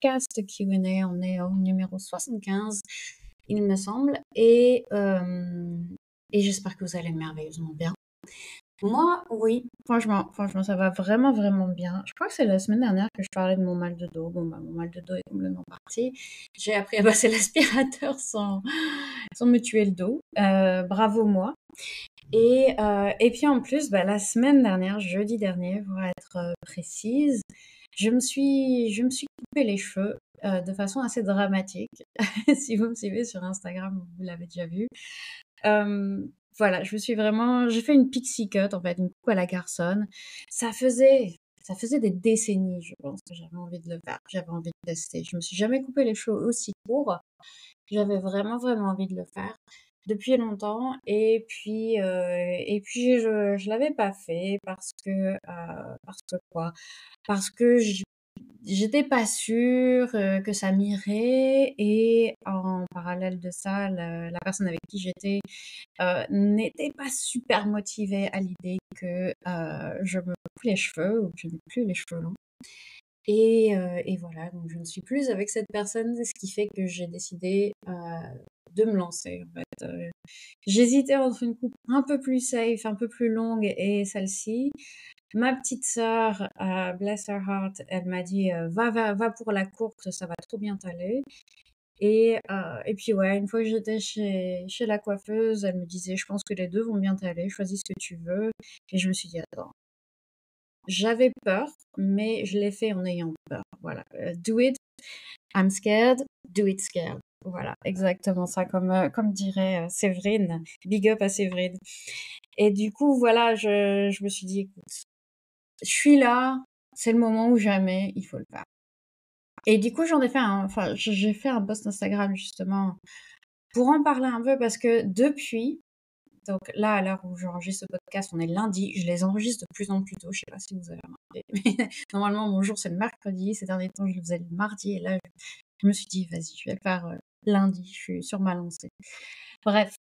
podcast Q&A. On est au numéro 75, il me semble, et j'espère que vous allez merveilleusement bien. Moi, oui, franchement, ça va vraiment, vraiment bien. Je crois que c'est la semaine dernière que je parlais de mon mal de dos. Bon, bah, mon mal de dos est complètement parti. J'ai appris à passer l'aspirateur sans me tuer le dos. Bravo moi. Et puis en plus, bah, la semaine dernière, jeudi dernier, pour être précise, je me suis coupé les cheveux de façon assez dramatique. Si vous me suivez sur Instagram, vous l'avez déjà vu. Euh, voilà, j'ai fait une pixie cut, en fait, une coupe à la garçonne. Ça faisait, ça faisait des décennies, je pense, que j'avais envie de le faire. J'avais envie de tester. Je me suis jamais coupé les cheveux aussi courts. J'avais vraiment, vraiment envie de le faire depuis longtemps. Et puis je l'avais pas fait parce que quoi? Parce que j'étais pas sûre que ça m'irait, et en parallèle de ça, la personne avec qui j'étais n'était pas super motivée à l'idée que je me coupe les cheveux ou que je n'ai plus les cheveux longs. Et voilà, donc je ne suis plus avec cette personne, ce qui fait que j'ai décidé de me lancer, en fait. J'hésitais entre une coupe un peu plus safe, un peu plus longue, et celle-ci. Ma petite sœur, bless her heart, elle m'a dit va pour la courte, ça va trop bien t'aller. Et puis ouais, une fois que j'étais chez la coiffeuse, elle me disait je pense que les deux vont bien t'aller, choisis ce que tu veux. Et je me suis dit attends, j'avais peur, mais je l'ai fait en ayant peur. Voilà. Do it, I'm scared, do it scared. Voilà, exactement ça, comme dirait Séverine. Big up à Séverine. Et du coup, voilà, je me suis dit, écoute, je suis là, c'est le moment ou jamais, il faut le faire. Et du coup, j'ai fait un post Instagram justement pour en parler un peu, parce que depuis, donc là, à l'heure où j'enregistre ce podcast, on est lundi. Je les enregistre de plus en plus tôt. Je sais pas si vous avez remarqué. Mais normalement, mon jour, c'est le mercredi. Ces derniers temps, je le faisais le mardi. Et là, je me suis dit, vas-y, je vais le faire lundi. Je suis sur ma lancée. Bref.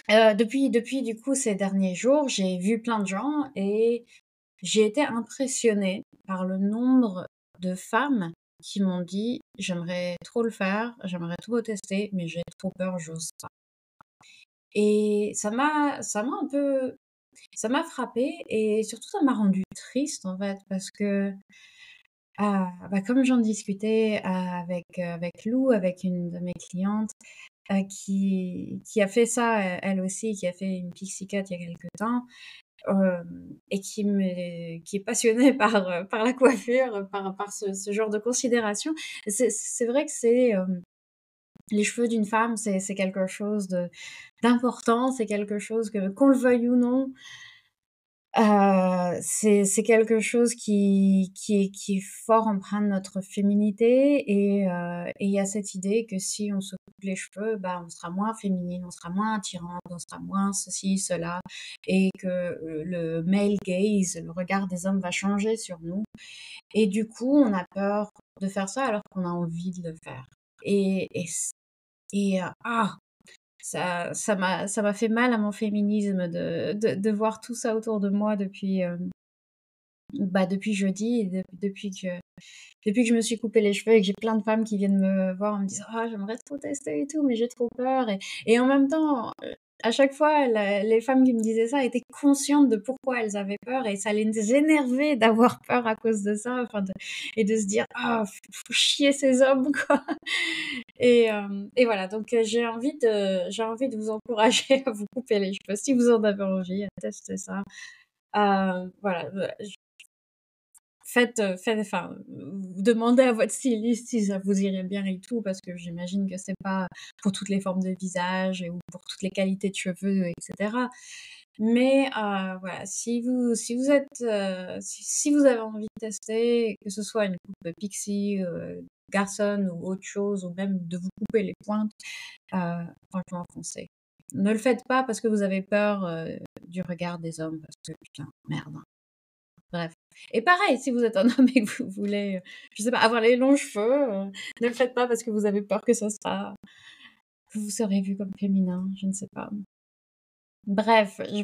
Depuis, du coup, ces derniers jours, j'ai vu plein de gens et j'ai été impressionnée par le nombre de femmes qui m'ont dit, j'aimerais trop le faire, j'aimerais trop tester, mais j'ai trop peur, j'ose pas. Et ça m'a frappée, et surtout ça m'a rendue triste en fait, parce que bah, comme j'en discutais avec Lou, avec une de mes clientes qui a fait ça elle aussi, qui a fait une pixie cut il y a quelque temps, et qui est passionnée par la coiffure, par ce genre de considération. C'est vrai que les cheveux d'une femme, c'est quelque chose d'important, c'est quelque chose qu'on le veuille ou non, c'est quelque chose qui est fort empreint de notre féminité, et il y a cette idée que si on se coupe les cheveux, bah, on sera moins féminine, on sera moins attirante, on sera moins ceci, cela, et que le male gaze, le regard des hommes va changer sur nous. Et du coup, on a peur de faire ça alors qu'on a envie de le faire. Et, et, et ça m'a fait mal à mon féminisme de voir tout ça autour de moi depuis jeudi, et depuis que je me suis coupé les cheveux et que j'ai plein de femmes qui viennent me voir en me disant ah j'aimerais trop tester et tout, mais j'ai trop peur. Et en même temps, à chaque fois, les femmes qui me disaient ça étaient conscientes de pourquoi elles avaient peur, et ça les énervait d'avoir peur à cause de ça, et de se dire ah faut chier ces hommes quoi. Et voilà, donc j'ai envie de vous encourager à vous couper les cheveux si vous en avez envie, à tester ça. Voilà, enfin, demandez à votre styliste si ça vous irait bien et tout, parce que j'imagine que c'est pas pour toutes les formes de visage ou pour toutes les qualités de cheveux, etc. Mais voilà, si vous avez envie de tester, que ce soit une coupe pixie, garçonne ou autre chose, ou même de vous couper les pointes, franchement, foncez. Ne le faites pas parce que vous avez peur du regard des hommes, parce que putain, merde. Bref. Et pareil, si vous êtes un homme et que vous voulez, je sais pas, avoir les longs cheveux, ne le faites pas parce que vous avez peur que vous serez vu comme féminin, je ne sais pas. Bref, je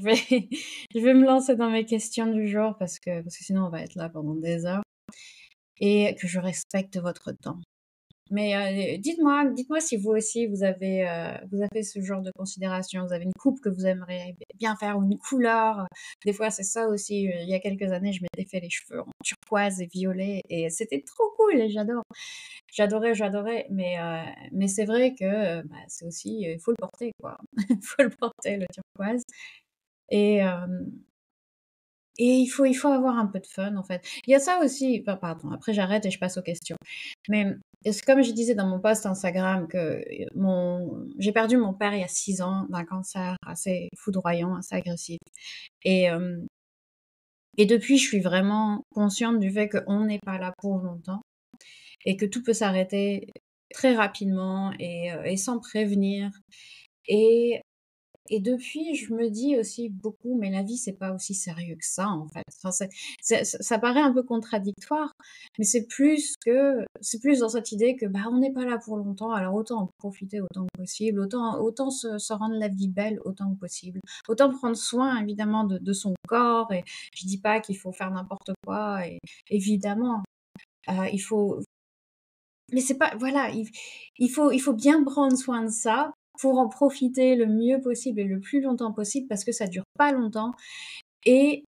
vais me lancer dans mes questions du jour, parce que sinon on va être là pendant des heures. et que je respecte votre temps. Mais dites-moi si vous aussi vous avez ce genre de considération. Vous avez une coupe que vous aimeriez bien faire ou une couleur. Des fois, c'est ça aussi. Il y a quelques années, je m'étais fait les cheveux en turquoise et violet et c'était trop cool et j'adore. J'adorais. Mais c'est vrai que bah, c'est aussi, il faut le porter, quoi. Il faut le porter, le turquoise. Et, il faut avoir un peu de fun, en fait. Il y a ça aussi, pardon, après j'arrête et je passe aux questions. Mais c'est comme je disais dans mon post Instagram que j'ai perdu mon père il y a 6 ans d'un cancer assez foudroyant, assez agressif. Et, et depuis, je suis vraiment consciente du fait qu'on n'est pas là pour longtemps et que tout peut s'arrêter très rapidement et sans prévenir. Et Et depuis, je me dis aussi beaucoup, mais la vie, c'est pas aussi sérieux que ça, en fait. Enfin, ça paraît un peu contradictoire, mais c'est plus dans cette idée que, bah, on n'est pas là pour longtemps, alors autant en profiter autant que possible, autant se rendre la vie belle autant que possible, autant prendre soin, évidemment, de son corps. Et je dis pas qu'il faut faire n'importe quoi, et évidemment, il faut, mais c'est pas, voilà, il faut bien prendre soin de ça pour en profiter le mieux possible et le plus longtemps possible parce que ça dure pas longtemps. Et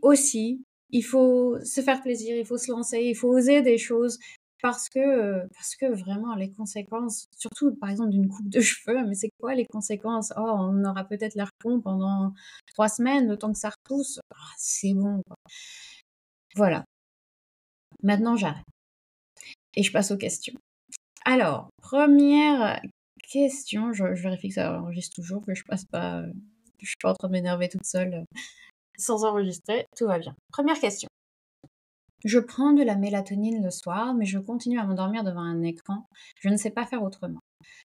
aussi, il faut se faire plaisir, il faut se lancer, il faut oser des choses parce que vraiment les conséquences, surtout par exemple d'une coupe de cheveux, mais c'est quoi les conséquences? Oh, on aura peut-être l'air con pendant 3 semaines, le temps que ça repousse. Ah, c'est bon, quoi. Voilà, maintenant j'arrête et je passe aux questions. Alors, première question, je vérifie que ça enregistre toujours, que je passe pas, que je suis pas en train de m'énerver toute seule, sans enregistrer, tout va bien. Première question. Je prends de la mélatonine le soir, mais je continue à m'endormir devant un écran. Je ne sais pas faire autrement.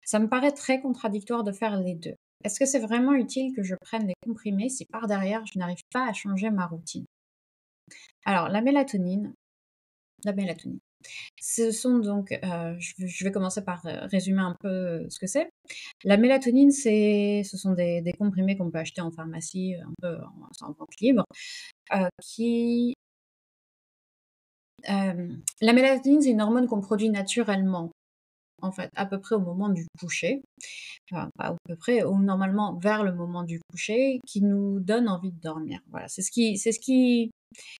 Ça me paraît très contradictoire de faire les 2. Est-ce que c'est vraiment utile que je prenne les comprimés si par derrière je n'arrive pas à changer ma routine? Alors, la mélatonine. Ce sont donc, je vais commencer par, résumer un peu ce que c'est. La mélatonine, ce sont des comprimés qu'on peut acheter en pharmacie, un peu en vente libre, qui, la mélatonine, c'est une hormone qu'on produit naturellement, en fait, à peu près au moment du coucher, enfin, pas à peu près, ou normalement vers le moment du coucher, qui nous donne envie de dormir. Voilà, c'est ce qui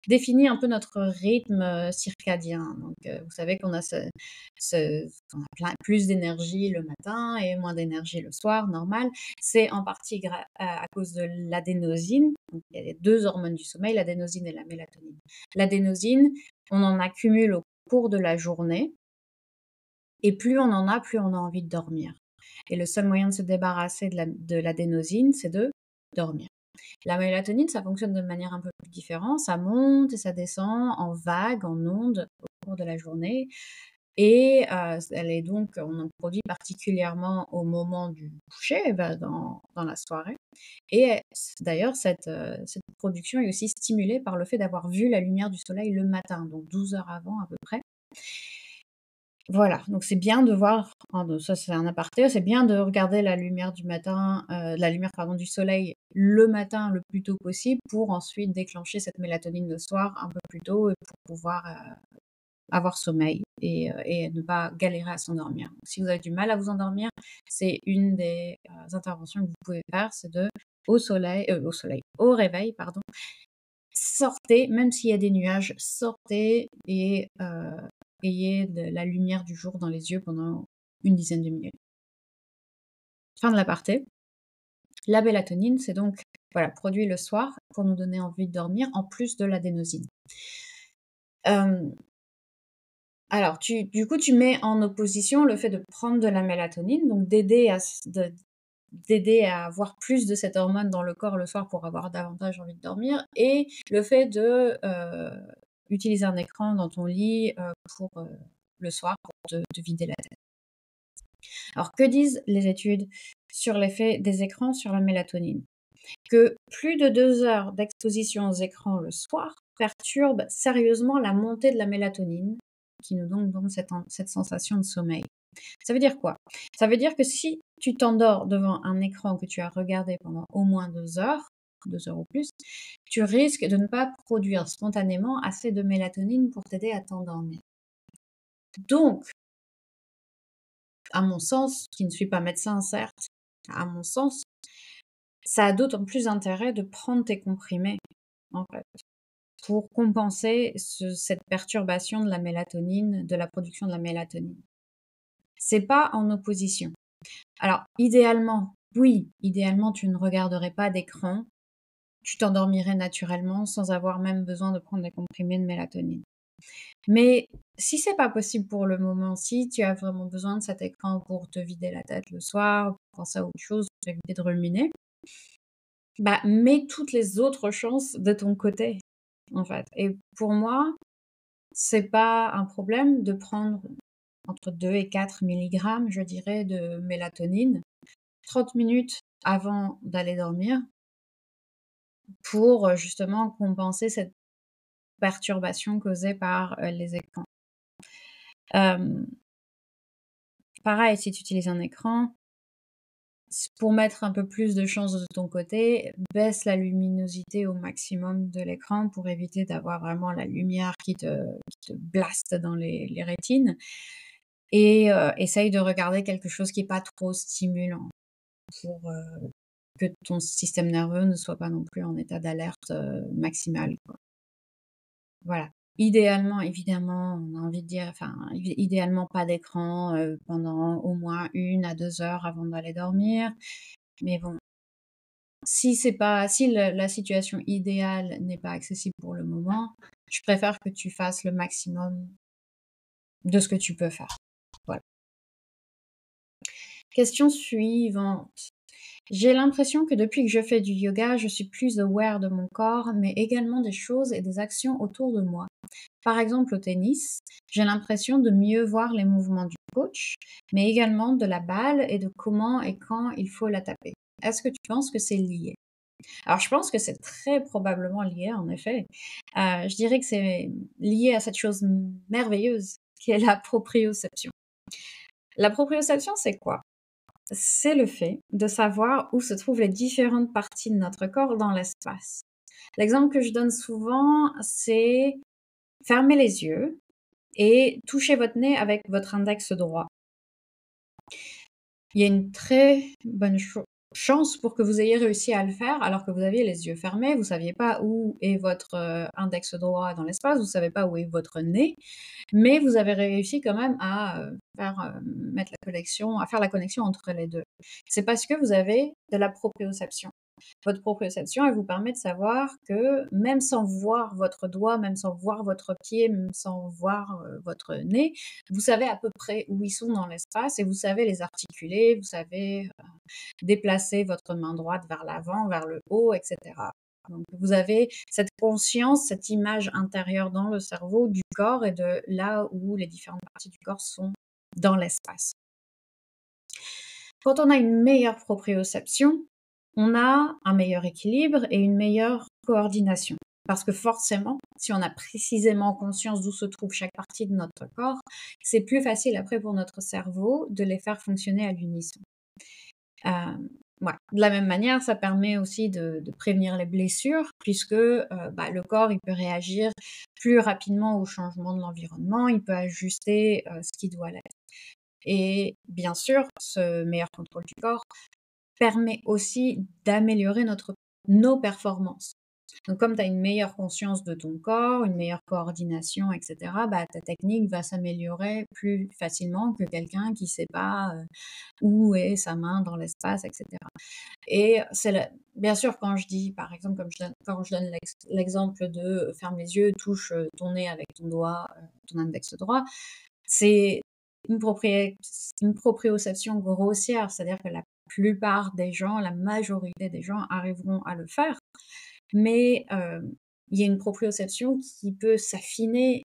définit un peu notre rythme, circadien. Donc, vous savez qu'on a on a plus d'énergie le matin et moins d'énergie le soir, normal. C'est en partie à cause de l'adénosine. Donc il y a les 2 hormones du sommeil, l'adénosine et la mélatonine. L'adénosine, on en accumule au cours de la journée et plus on en a, plus on a envie de dormir. Et le seul moyen de se débarrasser de l'adénosine, c'est de dormir. La mélatonine, ça fonctionne de manière un peu plus différente. Ça monte et ça descend en vagues, en ondes au cours de la journée. Et elle est donc, on en produit particulièrement au moment du coucher, bah, dans la soirée. Et d'ailleurs, cette production est aussi stimulée par le fait d'avoir vu la lumière du soleil le matin, donc 12 heures avant à peu près. Voilà, donc c'est bien de voir, hein, de ça c'est un aparté, c'est bien de regarder la lumière du matin, la lumière pardon du soleil le matin le plus tôt possible pour ensuite déclencher cette mélatonine le soir un peu plus tôt et pour pouvoir, avoir sommeil et ne pas galérer à s'endormir. Si vous avez du mal à vous endormir, c'est une des, interventions que vous pouvez faire, c'est au réveil pardon, sortez, même s'il y a des nuages, sortez et ayez de la lumière du jour dans les yeux pendant une dizaine de minutes. Fin de l'aparté. La mélatonine, c'est donc, voilà, produit le soir pour nous donner envie de dormir, en plus de l'adénosine. Hem, alors du coup, tu mets en opposition le fait de prendre de la mélatonine, donc d'aider à avoir plus de cette hormone dans le corps le soir pour avoir davantage envie de dormir, et le fait de, utiliser un écran dans ton lit, pour, le soir pour te vider la tête. Alors que disent les études sur l'effet des écrans sur la mélatonine? Que plus de 2 heures d'exposition aux écrans le soir perturbe sérieusement la montée de la mélatonine, qui nous donne cette sensation de sommeil. Ça veut dire quoi? Ça veut dire que si tu t'endors devant un écran que tu as regardé pendant au moins 2 heures ou plus, tu risques de ne pas produire spontanément assez de mélatonine pour t'aider à t'endormir. Donc, à mon sens, qui ne suis pas médecin certes, à mon sens, ça a d'autant plus intérêt de prendre tes comprimés, en fait, pour compenser cette perturbation de la mélatonine, de la production de la mélatonine. C'est pas en opposition. Alors, idéalement, oui, idéalement, tu ne regarderais pas d'écran, tu t'endormirais naturellement sans avoir même besoin de prendre des comprimés de mélatonine. Mais si c'est pas possible pour le moment, si tu as vraiment besoin de cet écran pour te vider la tête le soir, pour penser à autre chose, pour éviter de ruminer, bah, mets toutes les autres chances de ton côté, en fait. Et pour moi, c'est pas un problème de prendre entre 2 et 4 milligrammes, je dirais, de mélatonine 30 minutes avant d'aller dormir pour, justement compenser cette perturbation causée par, les écrans. Hem, Pareil, si tu utilises un écran, pour mettre un peu plus de chance de ton côté, baisse la luminosité au maximum de l'écran pour éviter d'avoir vraiment la lumière qui te blaste dans les rétines et essaye de regarder quelque chose qui est pas trop stimulant pour, que ton système nerveux ne soit pas non plus en état d'alerte, maximale, quoi. Voilà. Idéalement, évidemment, on a envie de dire enfin, idéalement pas d'écran, pendant au moins 1 à 2 heures avant d'aller dormir. Mais bon, si la situation idéale n'est pas accessible pour le moment, je préfère que tu fasses le maximum de ce que tu peux faire. Voilà. Question suivante. J'ai l'impression que depuis que je fais du yoga, je suis plus aware de mon corps, mais également des choses et des actions autour de moi. Par exemple, au tennis, j'ai l'impression de mieux voir les mouvements du coach, mais également de la balle et de comment et quand il faut la taper. Est-ce que tu penses que c'est lié? Alors, je pense que c'est très probablement lié, en effet. Je dirais que c'est lié à cette chose merveilleuse qui est la proprioception. La proprioception, c'est quoi? C'est le fait de savoir où se trouvent les différentes parties de notre corps dans l'espace. L'exemple que je donne souvent, c'est fermer les yeux et toucher votre nez avec votre index droit. Il y a une très bonne chance pour que vous ayez réussi à le faire alors que vous aviez les yeux fermés, vous ne saviez pas où est votre, index droit dans l'espace, vous ne savez pas où est votre nez, mais vous avez réussi quand même à, faire la connexion entre les 2. C'est parce que vous avez de la proprioception. Votre proprioception, elle vous permet de savoir que même sans voir votre doigt, même sans voir votre pied, même sans voir, votre nez, vous savez à peu près où ils sont dans l'espace et vous savez les articuler, vous savez, déplacer votre main droite vers l'avant, vers le haut et cetera. Donc vous avez cette conscience, cette image intérieure dans le cerveau du corps et de là où les différentes parties du corps sont dans l'espace. Quand on a une meilleure proprioception, on a un meilleur équilibre et une meilleure coordination. Parce que forcément, si on a précisément conscience d'où se trouve chaque partie de notre corps, c'est plus facile après pour notre cerveau de les faire fonctionner à l'unisson. Ouais. De la même manière, ça permet aussi de prévenir les blessures puisque, le corps, il peut réagir plus rapidement au changement de l'environnement, il peut ajuster, ce qui doit l'être. Et bien sûr, ce meilleur contrôle du corps permet aussi d'améliorer nos performances. Donc comme tu as une meilleure conscience de ton corps, une meilleure coordination et cetera, ta technique va s'améliorer plus facilement que quelqu'un qui ne sait pas, où est sa main dans l'espace et cetera. Et c'est bien sûr quand je dis par exemple quand je donne l'exemple de ferme les yeux, touche, ton nez avec ton doigt, ton index droit, c'est une proprioception grossière, c'est-à-dire que la plupart des gens, la majorité des gens arriveront à le faire, mais il y a une proprioception qui peut s'affiner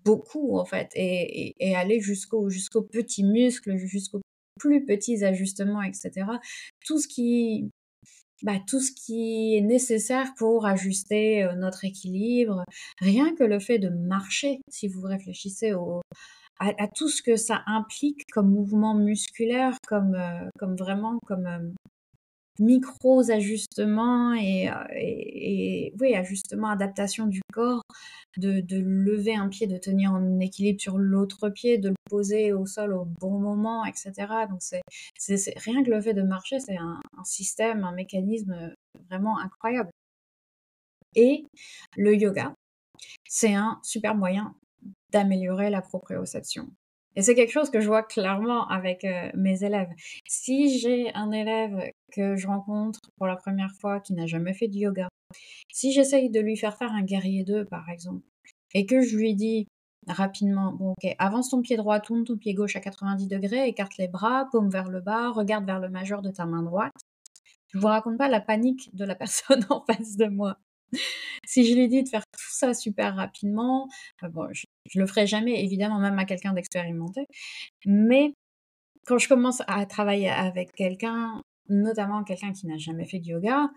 beaucoup en fait et aller jusqu'aux petits muscles, jusqu'aux plus petits ajustements et cetera. Tout ce qui tout ce qui est nécessaire pour ajuster, notre équilibre. Rien que le fait de marcher, si vous réfléchissez à tout ce que ça implique comme mouvement musculaire, comme vraiment comme, micros ajustements et oui, ajustements, adaptation du corps, de lever un pied, de tenir en équilibre sur l'autre pied, de le poser au sol au bon moment, et cetera. Donc c'est rien que le fait de marcher, c'est un système, un mécanisme, vraiment incroyable. Et le yoga, c'est un super moyen d'améliorer la proprioception. Et c'est quelque chose que je vois clairement avec, mes élèves. Si j'ai un élève que je rencontre pour la première fois qui n'a jamais fait de yoga, si j'essaye de lui faire un guerrier 2 par exemple, et que je lui dis rapidement: «Bon OK, avance ton pied droit, tourne ton pied gauche à 90°, écarte les bras, paume vers le bas, regarde vers le majeur de ta main droite». Je vous raconte pas la panique de la personne en face de moi. Si je lui dis de faire tout ça super rapidement, bon, je le ferai jamais évidemment, même à quelqu'un d'expérimenté, mais quand je commence à travailler avec quelqu'un, notamment quelqu'un qui n'a jamais fait de yoga,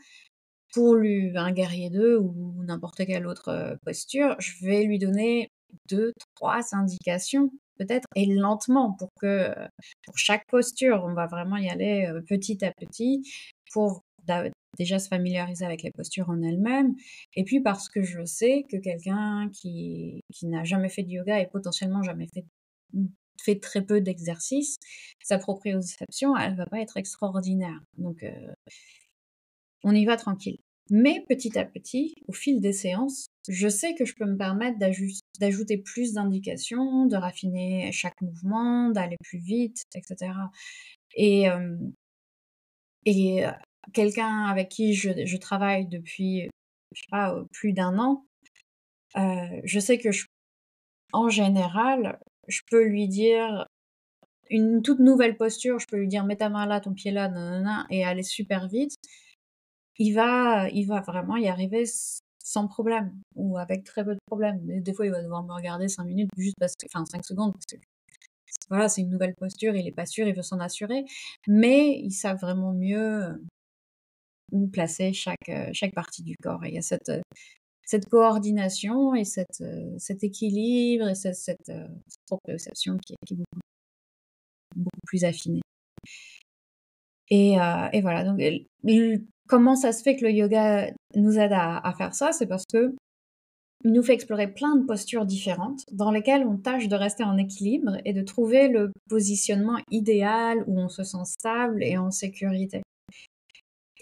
pour lui un guerrier 2 ou n'importe quelle autre, posture, je vais lui donner 2-3 indications peut-être et lentement pour chaque posture, on va vraiment y aller, petit à petit pour déjà se familiariser avec les postures en elles-mêmes et puis parce que je sais que quelqu'un qui n'a jamais fait de yoga et potentiellement jamais fait très peu d'exercices, sa proprioception, elle va pas être extraordinaire. Donc on y va tranquille. Mais petit à petit, au fil des séances, je sais que je peux me permettre d'ajouter plus d'indications, de raffiner chaque mouvement, d'aller plus vite, et cetera. Et hem et quelqu'un avec qui je travaille depuis, je sais pas, plus d'un an, je sais que en général, je peux lui dire une toute nouvelle posture, je peux lui dire: «Mets ta main là, ton pied là, nin et aller super vite. Il va vraiment y arriver sans problème ou avec très peu de problèmes. Des fois, il va devoir me regarder 5 minutes juste parce que enfin 5 secondes parce que voilà, c'est une nouvelle posture, il est pas sûr, il veut s'en assurer. Mais ils savent vraiment mieux, où placer chaque partie du corps et il y a cette coordination et cet équilibre et cette proprioception qui est beaucoup plus affinée. Et voilà, donc comment ça se fait que le yoga nous aide à faire ça? C'est parce qu'il nous fait explorer plein de postures différentes, dans lesquelles on tâche de rester en équilibre et de trouver le positionnement idéal où on se sent stable et en sécurité.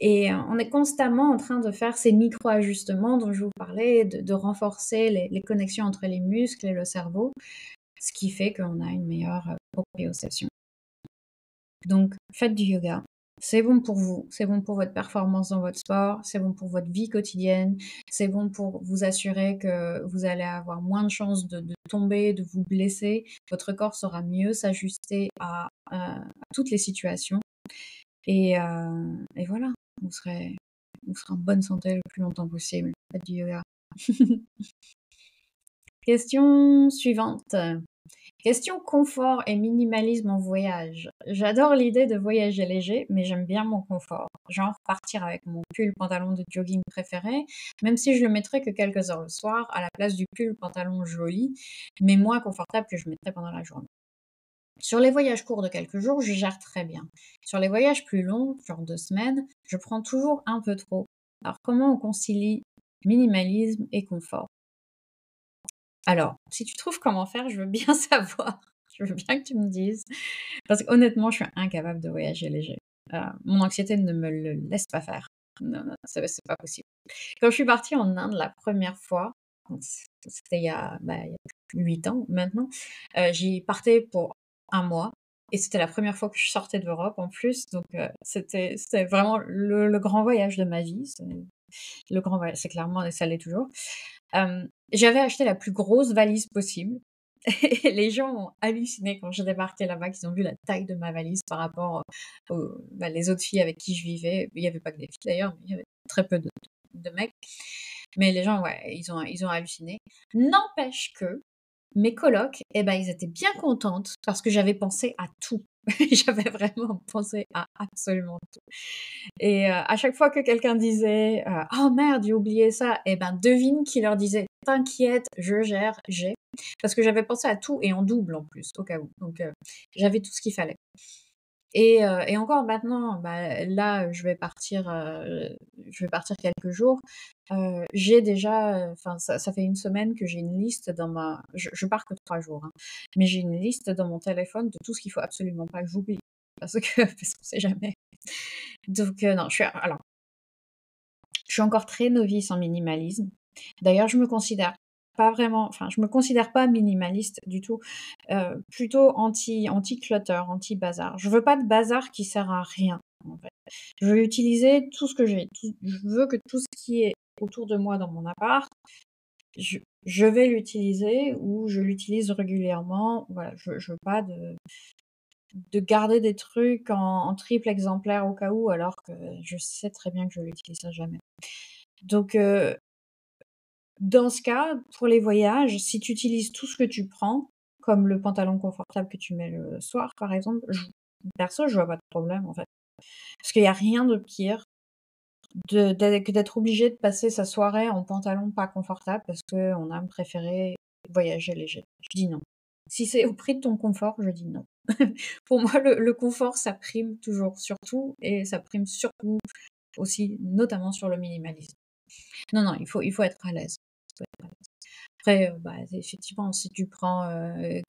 Et on est constamment en train de faire ces micro-ajustements dont je vous parlais, de renforcer les connexions entre les muscles et le cerveau, ce qui fait qu'on a une meilleure, proprioception. Donc faites du yoga. C'est bon pour vous, c'est bon pour votre performance dans votre sport, c'est bon pour votre vie quotidienne, c'est bon pour vous assurer que vous allez avoir moins de chances de tomber, de vous blesser. Votre corps saura mieux s'ajuster à toutes les situations et voilà, vous serez en bonne santé le plus longtemps possible. Faites du yoga. Question suivante. Question confort et minimalisme en voyage. J'adore l'idée de voyager léger, mais j'aime bien mon confort. Genre partir avec mon pull pantalon de jogging préféré, même si je le mettrais que quelques heures le soir, à la place du pull pantalon joli, mais moins confortable que je mettrais pendant la journée. Sur les voyages courts de quelques jours, je gère très bien. Sur les voyages plus longs, genre 2 semaines, je prends toujours un peu trop. Alors comment on concilie minimalisme et confort? Alors, si tu trouves comment faire, je veux bien savoir. Je veux bien que tu me dises. Parce qu'honnêtement, je suis incapable de voyager léger. Mon anxiété ne me le laisse pas faire. Non, non, c'est pas possible. Quand je suis partie en Inde la première fois, donc c'était il y a plus de 8 ans maintenant, j'y partais pour un mois et c'était la première fois que je sortais d'Europe en plus, donc c'était vraiment le grand voyage de ma vie. C'est le grand voyage, c'est clairement et ça l'est toujours. J'avais acheté la plus grosse valise possible et les gens ont halluciné quand j'ai débarqué là-bas, qu'ils ont vu la taille de ma valise par rapport les autres filles avec qui je vivais. Il y avait pas que des filles d'ailleurs, mais il y avait très peu de mecs. Mais les gens, ouais, ils ont halluciné. N'empêche que mes colocs, eh ben, ils étaient bien contentes parce que j'avais pensé à tout. J'avais vraiment pensé à absolument tout. Et à chaque fois que quelqu'un disait, «Oh merde, j'ai oublié ça», et ben, devine qui leur disait: «T'inquiète, je gère, j'ai». Parce que j'avais pensé à tout et en double en plus, au cas où. Donc j'avais tout ce qu'il fallait. Et encore maintenant, bah, là, je vais partir quelques jours. J'ai déjà, enfin ça fait une semaine que j'ai une liste dans ma je pars que 3 jours, hein, mais j'ai une liste dans mon téléphone de tout ce qu'il faut absolument pas que j'oublie parce que parce qu'on sait jamais. Donc non, je suis encore très novice en minimalisme. D'ailleurs, je me considère pas vraiment, enfin, je me considère pas minimaliste du tout, plutôt anti-clutter, anti-bazar. Je veux pas de bazar qui sert à rien, en fait. Je veux utiliser tout ce que j'ai, je veux que tout ce qui est autour de moi dans mon appart, je je vais l'utiliser ou je l'utilise régulièrement. Voilà, je veux pas de garder des trucs en triple exemplaire au cas où, alors que je sais très bien que je l'utiliserai jamais. Donc dans ce cas, pour les voyages, si tu utilises tout ce que tu prends, comme le pantalon confortable que tu mets le soir, par exemple, perso, je vois pas de problème, en fait. Parce qu'il y a rien de pire que d'être obligé de passer sa soirée en pantalon pas confortable parce qu'on a préféré voyager léger. Je dis non. Si c'est au prix de ton confort, je dis non. Pour moi, le confort, ça prime toujours sur tout et ça prime surtout aussi, notamment sur le minimalisme. Non, non, il faut être à l'aise. Faut être à l'aise. Après, bah, effectivement, si tu prends,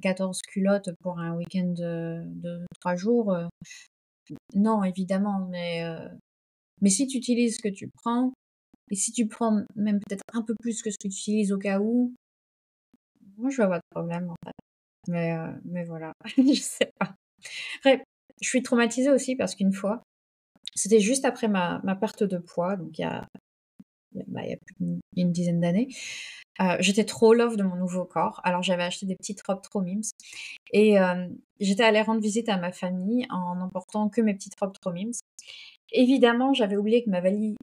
14 culottes pour un week-end de 3 jours, non, évidemment, mais si tu utilises ce que tu prends et si tu prends même peut-être un peu plus que ce que tu utilises au cas où, moi, je vois pas de problème, en fait. Mais voilà, je sais pas. Après, je suis traumatisée aussi parce qu'une fois, c'était juste après ma perte de poids, donc il y a plus d'une dizaine d'années. J'étais trop love de mon nouveau corps. Alors j'avais acheté des petites robes trop mimes et j'étais allée rendre visite à ma famille en n'emportant que mes petites robes trop mimes. Évidemment, j'avais oublié que ma valise,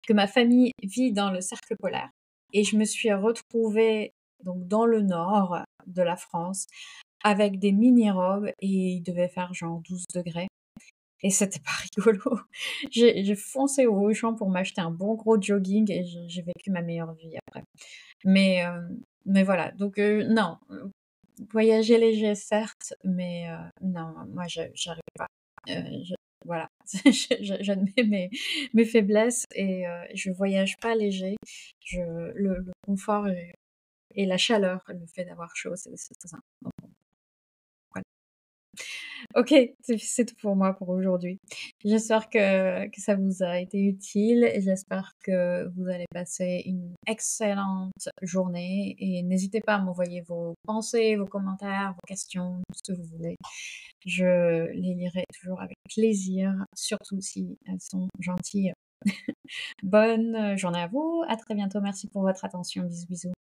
que ma famille vit dans le cercle polaire et je me suis retrouvée donc dans le nord de la France avec des mini-robes et il devait faire genre 12 degrés. Et c'était pas rigolo. J'ai foncé au Auchan pour m'acheter un bon gros jogging et j'ai vécu ma meilleure vie après. Mais voilà, donc non, voyager léger certes, mais non, moi j'arrive pas. Je voilà, j'admets mes faiblesses et je voyage pas léger. Le confort et la chaleur, le fait d'avoir chaud, c'est très important. Voilà. OK, c'est tout pour moi pour aujourd'hui. J'espère que ça vous a été utile et j'espère que vous allez passer une excellente journée et n'hésitez pas à m'envoyer vos pensées, vos commentaires, vos questions, tout ce que vous voulez. Je les lirai toujours avec plaisir, surtout si elles sont gentilles. Bonne journée à vous, à très bientôt, merci pour votre attention, bisous bisous.